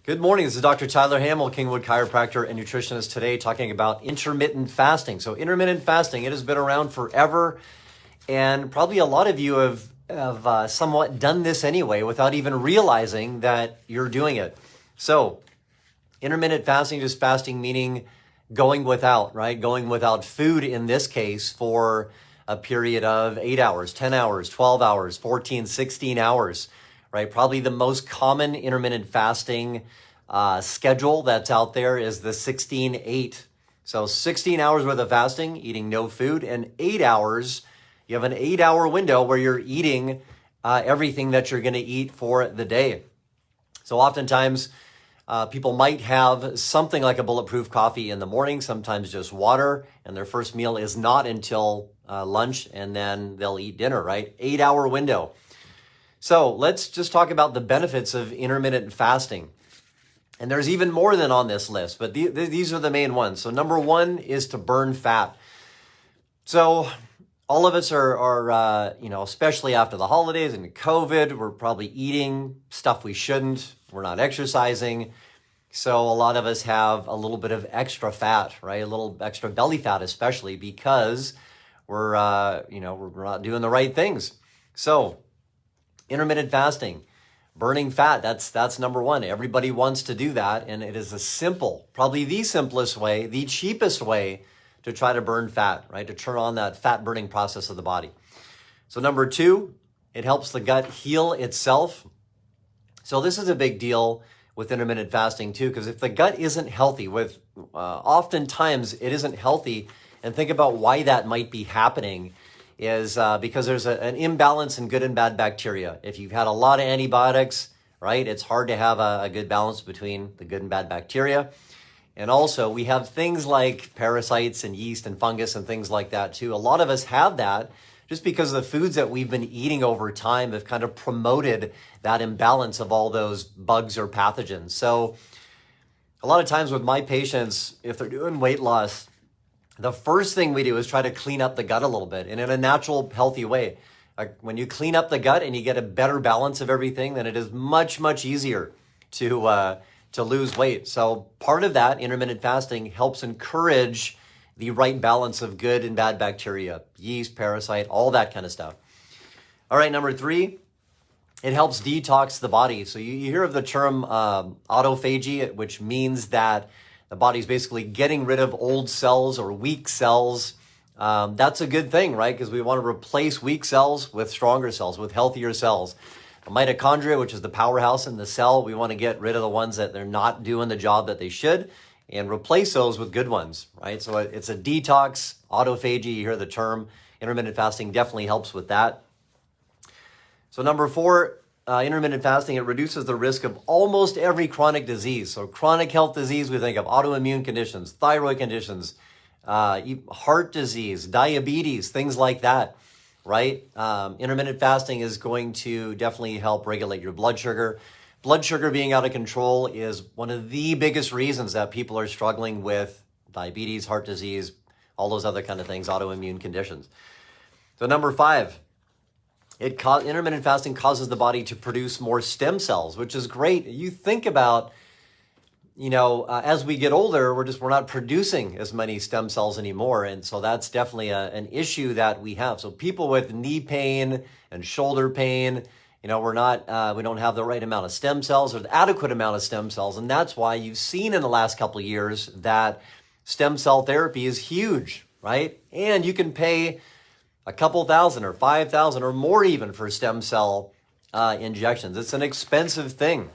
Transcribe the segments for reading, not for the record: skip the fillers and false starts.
Good morning. This is Dr. Tyler Hamel, Kingwood chiropractor and nutritionist, today talking about intermittent fasting. So intermittent fasting, it has been around forever, and probably a lot of you have somewhat done this anyway without even realizing that you're doing it. So intermittent fasting, just fasting meaning going without, right? Going without food in this case for a period of 8 hours, 10 hours, 12 hours, 14, 16 hours, right? Probably the most common intermittent fasting schedule that's out there is the 16-8. So 16 hours worth of fasting, eating no food, and 8 hours, you have an 8-hour window where you're eating everything that you're going to eat for the day. So oftentimes people might have something like a bulletproof coffee in the morning, sometimes just water, and their first meal is not until lunch, and then they'll eat dinner, right? 8-hour window. So let's just talk about the benefits of intermittent fasting. And there's even more than on this list, but these are the main ones. So number one is to burn fat. So all of us are especially after the holidays and COVID, we're probably eating stuff we shouldn't. We're not exercising. So a lot of us have a little bit of extra fat, right? A little extra belly fat, especially because we're not doing the right things. So intermittent fasting, burning fat, that's number one. Everybody wants to do that, and it is a simple, probably the simplest way, the cheapest way to try to burn fat, right? To turn on that fat burning process of the body. So number two, it helps the gut heal itself. So this is a big deal with intermittent fasting too, because if the gut isn't healthy, oftentimes it isn't healthy, and think about why that might be happening, is because there's an imbalance in good and bad bacteria. If you've had a lot of antibiotics, right, it's hard to have a good balance between the good and bad bacteria. And also we have things like parasites and yeast and fungus and things like that too. A lot of us have that just because the foods that we've been eating over time have kind of promoted that imbalance of all those bugs or pathogens. So a lot of times with my patients, if they're doing weight loss, the first thing we do is try to clean up the gut a little bit and in a natural, healthy way. Like when you clean up the gut and you get a better balance of everything, then it is much, much easier to lose weight. So part of that intermittent fasting helps encourage the right balance of good and bad bacteria, yeast, parasite, all that kind of stuff. All right, number three, it helps detox the body. So you hear of the term autophagy, which means that the body's basically getting rid of old cells or weak cells. That's a good thing, right? Because we want to replace weak cells with stronger cells, with healthier cells. The mitochondria, which is the powerhouse in the cell, we want to get rid of the ones that they're not doing the job that they should and replace those with good ones, right? So it's a detox, autophagy, you hear the term. Intermittent fasting definitely helps with that. So number four, intermittent fasting, it reduces the risk of almost every chronic disease. So chronic health disease, we think of autoimmune conditions, thyroid conditions, heart disease, diabetes, things like that, right? Intermittent fasting is going to definitely help regulate your blood sugar. Blood sugar being out of control is one of the biggest reasons that people are struggling with diabetes, heart disease, all those other kind of things, autoimmune conditions. So number five, intermittent fasting causes the body to produce more stem cells, which is great. You think about, as we get older, we're not producing as many stem cells anymore. And so that's definitely an issue that we have. So people with knee pain and shoulder pain, we don't have the right amount of stem cells or the adequate amount of stem cells. And that's why you've seen in the last couple of years that stem cell therapy is huge, right? And you can pay a couple $1,000 or $5,000 or more even for stem cell injections. It's an expensive thing.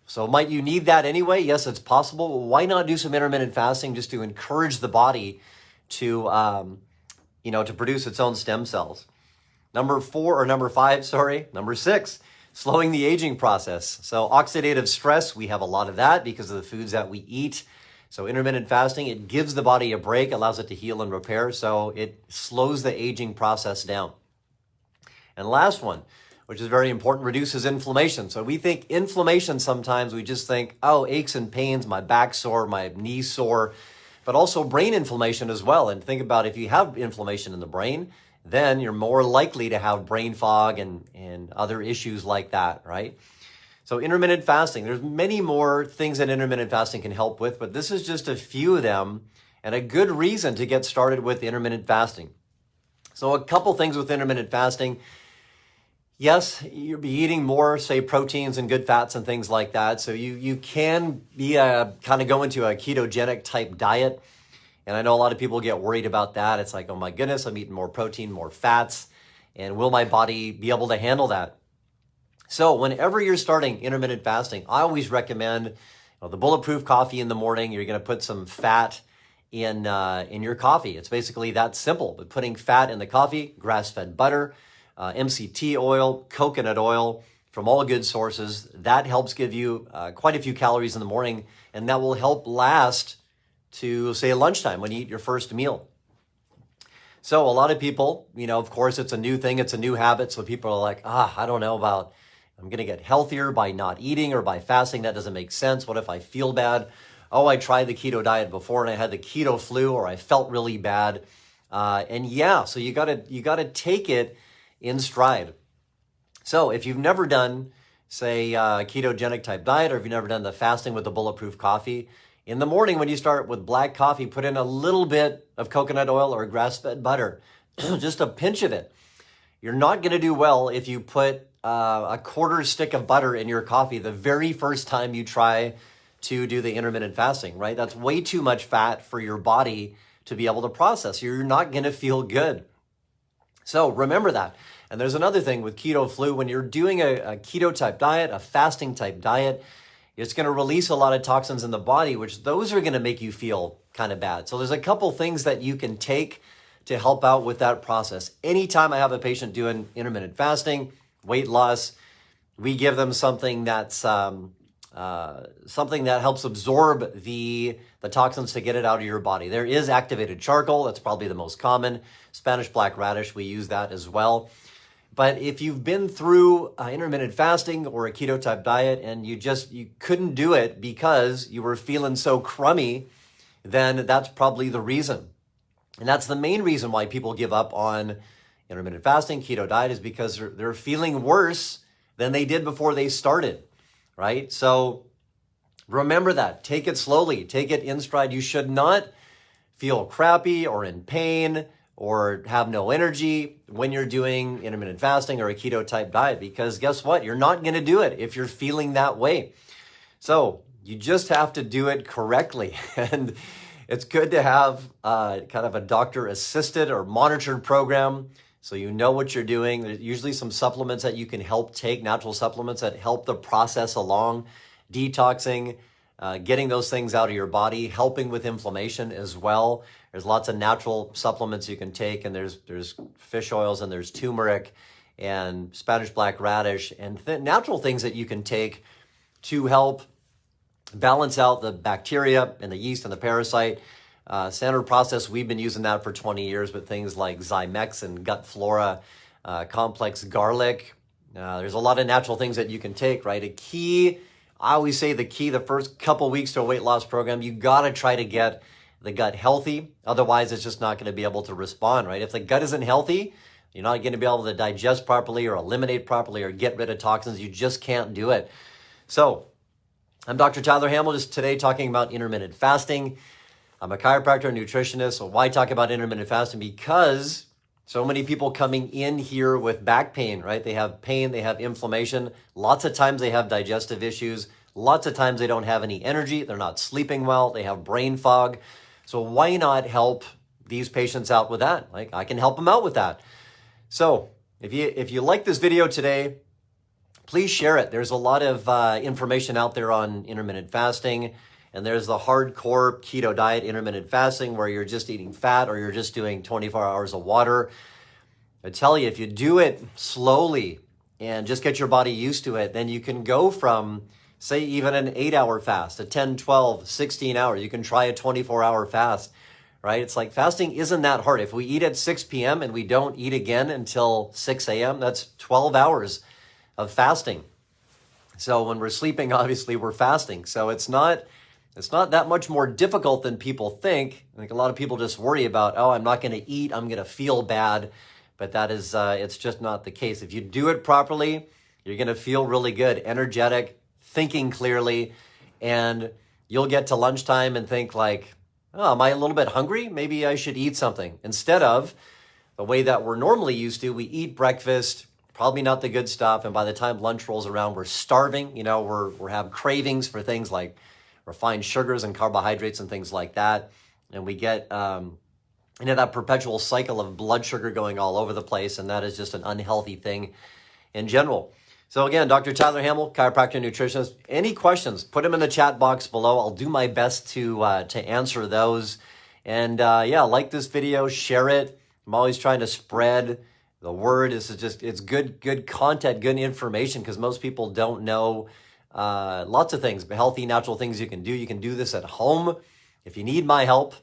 So might you need that anyway? Yes, it's possible. Well, why not do some intermittent fasting just to encourage the body to produce its own stem cells? Number six, slowing the aging process. So oxidative stress, we have a lot of that because of the foods that we eat. So intermittent fasting, it gives the body a break, allows it to heal and repair. So it slows the aging process down. And last one, which is very important, reduces inflammation. So we think inflammation sometimes, we just think, aches and pains, my back sore, my knee sore, but also brain inflammation as well. And think about if you have inflammation in the brain, then you're more likely to have brain fog and other issues like that, right? So intermittent fasting, there's many more things that intermittent fasting can help with, but this is just a few of them and a good reason to get started with intermittent fasting. So a couple things with intermittent fasting. Yes, you'll be eating more, say, proteins and good fats and things like that. So you can be kind of go into a ketogenic type diet. And I know a lot of people get worried about that. It's like, oh my goodness, I'm eating more protein, more fats. And will my body be able to handle that? So whenever you're starting intermittent fasting, I always recommend the bulletproof coffee in the morning. You're going to put some fat in your coffee. It's basically that simple. But putting fat in the coffee, grass-fed butter, MCT oil, coconut oil from all good sources, that helps give you quite a few calories in the morning, and that will help last to, say, lunchtime when you eat your first meal. So a lot of people, of course, it's a new thing, it's a new habit, so people are like, I don't know about, I'm going to get healthier by not eating or by fasting. That doesn't make sense. What if I feel bad? Oh, I tried the keto diet before and I had the keto flu, or I felt really bad. So you gotta take it in stride. So if you've never done, say, a ketogenic type diet, or if you've never done the fasting with the bulletproof coffee, in the morning when you start with black coffee, put in a little bit of coconut oil or grass-fed butter, just a pinch of it. You're not going to do well if you put a quarter stick of butter in your coffee the very first time you try to do the intermittent fasting, right? That's way too much fat for your body to be able to process. You're not going to feel good. So remember that. And there's another thing with keto flu. When you're doing a keto type diet, a fasting type diet, it's going to release a lot of toxins in the body, which those are going to make you feel kind of bad. So there's a couple things that you can take to help out with that process. Anytime I have a patient doing intermittent fasting, weight loss, we give them something that's something that helps absorb the toxins to get it out of your body. There is activated charcoal. That's probably the most common. Spanish black radish, we use that as well. But if you've been through intermittent fasting or a keto type diet and you couldn't do it because you were feeling so crummy, then that's probably the reason. And that's the main reason why people give up on intermittent fasting, keto diet, is because they're feeling worse than they did before they started, right? So remember that. Take it slowly. Take it in stride. You should not feel crappy or in pain or have no energy when you're doing intermittent fasting or a keto type diet, because guess what? You're not going to do it if you're feeling that way. So you just have to do it correctly. And it's good to have kind of a doctor assisted or monitored program so you know what you're doing. There's usually some supplements that you can help take, natural supplements that help the process along, detoxing, getting those things out of your body, helping with inflammation as well. There's lots of natural supplements you can take, and there's fish oils, and there's turmeric and Spanish black radish, and natural things that you can take to help balance out the bacteria and the yeast and the parasite. Standard process, we've been using that for 20 years, but things like Zymex and gut flora, complex garlic. There's a lot of natural things that you can take, right? I always say the first couple weeks to a weight loss program, you got to try to get the gut healthy. Otherwise, it's just not going to be able to respond, right? If the gut isn't healthy, you're not going to be able to digest properly or eliminate properly or get rid of toxins. You just can't do it. So I'm Dr. Tyler Hamel, just today talking about intermittent fasting. I'm a chiropractor and nutritionist. So why talk about intermittent fasting? Because so many people coming in here with back pain, right? They have pain, they have inflammation. Lots of times they have digestive issues. Lots of times they don't have any energy. They're not sleeping well. They have brain fog. So why not help these patients out with that? Like, I can help them out with that. So if you like this video today, please share it. There's a lot of information out there on intermittent fasting. And there's the hardcore keto diet, intermittent fasting, where you're just eating fat or you're just doing 24 hours of water. I tell you, if you do it slowly and just get your body used to it, then you can go from, say, even an 8-hour fast, a 10, 12, 16 hour. You can try a 24-hour fast, right? It's like fasting isn't that hard. If we eat at 6 p.m. and we don't eat again until 6 a.m., that's 12 hours of fasting. So when we're sleeping, obviously we're fasting. So it's not that much more difficult than people think. I think a lot of people just worry about, oh, I'm not going to eat, I'm going to feel bad. But that is, it's just not the case. If you do it properly, you're going to feel really good, energetic, thinking clearly, and you'll get to lunchtime and think like, oh, am I a little bit hungry? Maybe I should eat something. Instead of the way that we're normally used to, we eat breakfast, probably not the good stuff, and by the time lunch rolls around, we're starving. You know, we're have cravings for things like refined sugars and carbohydrates and things like that, and we get into that perpetual cycle of blood sugar going all over the place, and that is just an unhealthy thing in general. So again, Dr. Tyler Hamel, chiropractor, nutritionist. Any questions, put them in the chat box below. I'll do my best to answer those. And yeah, like this video, share it. I'm always trying to spread the word. It's good content, good information, because most people don't know lots of things, healthy, natural things you can do. You can do this at home. If you need my help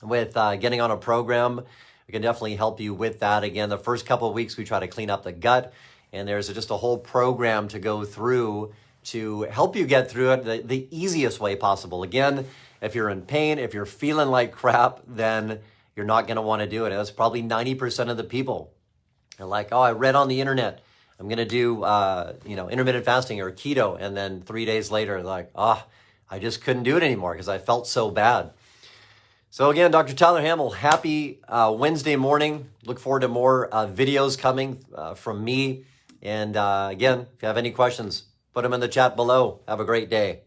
with getting on a program, we can definitely help you with that. Again, the first couple of weeks, we try to clean up the gut, and there's just a whole program to go through to help you get through it the easiest way possible. Again, if you're in pain, if you're feeling like crap, then you're not going to want to do it. That's probably 90% of the people. They're like, oh, I read on the internet, I'm going to do intermittent fasting or keto, and then 3 days later, like, I just couldn't do it anymore because I felt so bad. So again, Dr. Tyler Hamel, happy Wednesday morning. Look forward to more videos coming from me. And again, if you have any questions, put them in the chat below. Have a great day.